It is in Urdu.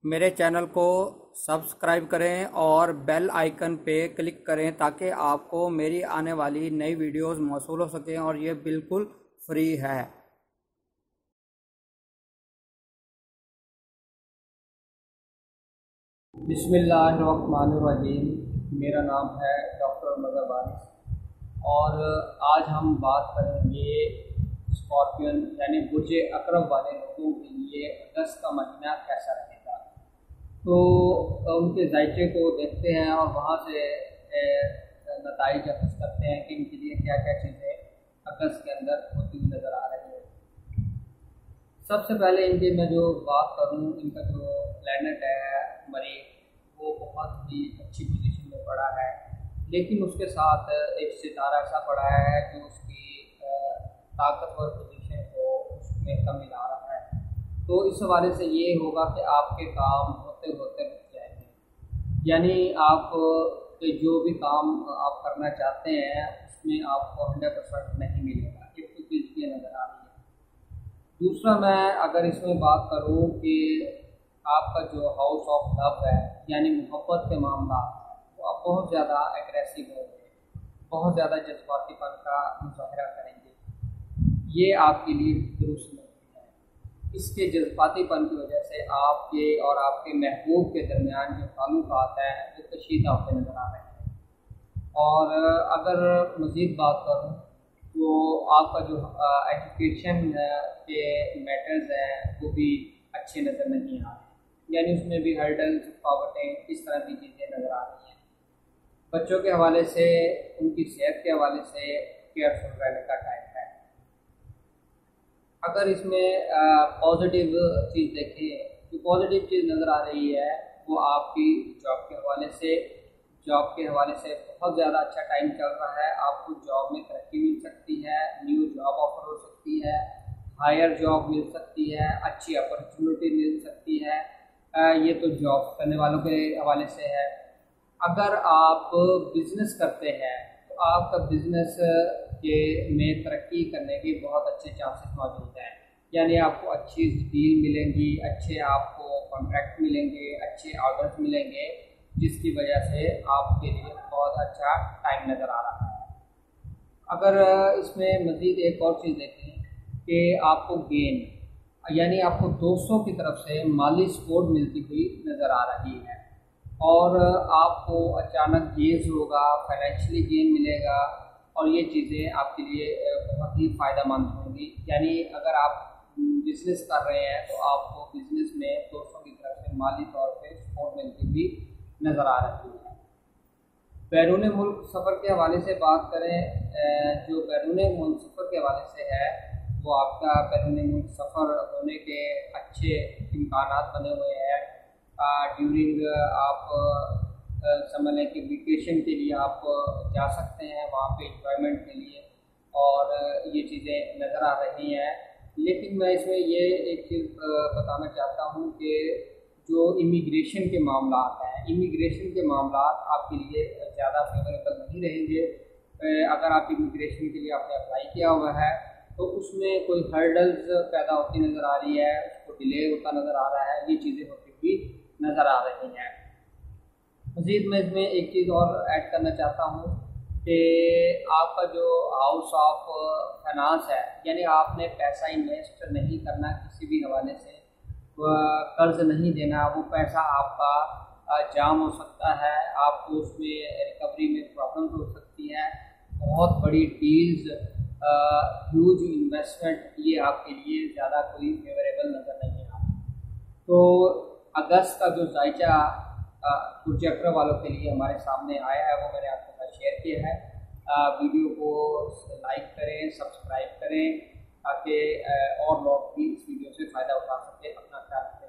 میرے چینل کو سبسکرائب کریں اور بیل آئیکن پہ کلک کریں تاکہ آپ کو میری آنے والی نئی ویڈیوز موصول ہو سکیں اور یہ بالکل فری ہے۔ بسم اللہ الرحمن الرحیم۔ میرا نام ہے ڈاکٹر مظہر وارث اور آج ہم بات کریں گے اسکارپین یعنی برج عقرب والے لوگوں کے لیے اگست کا مہینہ کیسا رہے گا۔ تو ان کے ذائقے کو دیکھتے ہیں اور وہاں سے نتائج اخذ کرتے ہیں کہ ان کے لیے کیا کیا چیزیں اگست کے اندر ہوتی ہوئی نظر آ رہی ہیں۔ سب سے پہلے ان کی میں جو بات کروں، ان کا جو پلینٹ ہے مریخ، وہ بہت ہی اچھی پوزیشن میں پڑا ہے، لیکن اس کے ساتھ ایک ستارہ ایسا پڑا ہے جو اس کی طاقتور پوزیشن کو اس میں کمی لا رہا ہے۔ تو اس حوالے سے یہ ہوگا کہ آپ کے کام ہوتے ہوتے رک جائیں گے، یعنی آپ کے جو بھی کام آپ کرنا چاہتے ہیں اس میں آپ کو 100% نہیں ملے گا، ایک تو چیز یہ نظر آ رہی ہے۔ دوسرا میں اگر اس میں بات کروں کہ آپ کا جو ہاؤس آف لو ہے یعنی محبت کے معاملات وہ آپ بہت زیادہ ایگریسو ہوں گے، بہت زیادہ جذباتی پن کا مظاہرہ کریں گے، یہ آپ کے لیے درست نہیں ہے۔ اس کے جذباتی پن کی وجہ سے آپ کے اور آپ کے محبوب کے درمیان جو تعلقات ہیں وہ کشیدہ ہوتے نظر آ رہے ہیں۔ اور اگر مزید بات کروں تو آپ کا جو ایجوکیشن کے میٹرز ہیں وہ بھی اچھے نظر نہیں آ رہے، یعنی اس میں بھی ہرڈلز، رکاوٹیں، اس طرح کی چیزیں نظر آ رہی ہیں۔ بچوں کے حوالے سے، ان کی صحت کے حوالے سے کیئرفل رہنے کا ٹائم ہے۔ اگر اس میں پازیٹیو چیز دیکھیں، جو پازیٹیو چیز نظر آ رہی ہے وہ آپ کی جاب کے حوالے سے بہت زیادہ اچھا ٹائم چل رہا ہے۔ آپ کو جاب میں ترقی مل سکتی ہے، نیو جاب آفر ہو سکتی ہے، ہائر جاب مل سکتی ہے، اچھی اپرچونٹی مل سکتی ہے۔ یہ تو جاب کرنے والوں کے حوالے سے ہے۔ اگر آپ بزنس کرتے ہیں تو آپ کا بزنس کے میں ترقی کرنے کے بہت اچھے چانسز موجود ہیں، یعنی آپ کو اچھی ڈیل ملیں گی، اچھے آپ کو کانٹریکٹ ملیں گے، اچھے آرڈرز ملیں گے، جس کی وجہ سے آپ کے لیے بہت اچھا ٹائم نظر آ رہا ہے۔ اگر اس میں مزید ایک اور چیز دیکھیں کہ آپ کو گین یعنی آپ کو دوستوں کی طرف سے مالی سپورٹ ملتی ہوئی نظر آ رہی ہے اور آپ کو اچانک گیز ہوگا، فائنینشلی گین ملے گا اور یہ چیزیں آپ کے لیے بہت ہی فائدہ مند ہوں گی۔ یعنی اگر آپ بزنس کر رہے ہیں تو آپ کو بزنس میں دوستوں کی طرف سے مالی طور پہ سپورٹ ملتی ہوئی نظر آ رہی ہے۔ بیرون ملک سفر کے حوالے سے بات کریں، جو بیرون ملک سفر کے حوالے سے ہے وہ آپ کا بیرون ملک سفر ہونے کے اچھے امکانات بنے ہوئے ہیں۔ ڈیورنگ آپ سمجھ لیں کہ ویکیشن کے لیے آپ جا سکتے ہیں وہاں پہ انجوائمنٹ کے لیے، اور یہ چیزیں نظر آ رہی ہیں۔ لیکن میں اس میں یہ ایک چیز بتانا چاہتا ہوں کہ جو امیگریشن کے معاملات ہیں، امیگریشن کے معاملات آپ کے لیے زیادہ فیوریبل نہیں رہیں گے۔ اگر آپ امیگریشن کے لیے آپ نے اپلائی کیا ہوا ہے تو اس میں کوئی ہرڈلز پیدا ہوتی نظر آ رہی ہے، اس کو ڈیلے ہوتا نظر آ رہا ہے، یہ چیزیں ہوتی ہوئی نظر آ رہی ہیں۔ مزید میں اس میں ایک چیز اور ایڈ کرنا چاہتا ہوں کہ آپ کا جو ہاؤس آف فائنانس ہے، یعنی آپ نے پیسہ انویسٹ نہیں کرنا کسی بھی حوالے سے، قرض نہیں دینا، وہ پیسہ آپ کا جام ہو سکتا ہے، آپ کو اس میں ریکوری میں پرابلمز ہو سکتی ہیں، بہت بڑی ڈیلز، ہیوج انویسٹمنٹ، یہ آپ کے لیے زیادہ کوئی فیوریبل نظر نہیں آ رہا۔ تو اگست کا جو ذائقہ برج عقرب والوں کے لیے ہمارے سامنے آیا ہے وہ میں نے آپ کے ساتھ شیئر کیا ہے۔ ویڈیو کو لائک کریں، سبسکرائب کریں تاکہ اور لوگ بھی اس ویڈیو سے فائدہ اٹھا سکیں۔ اپنا خیال رکھیں۔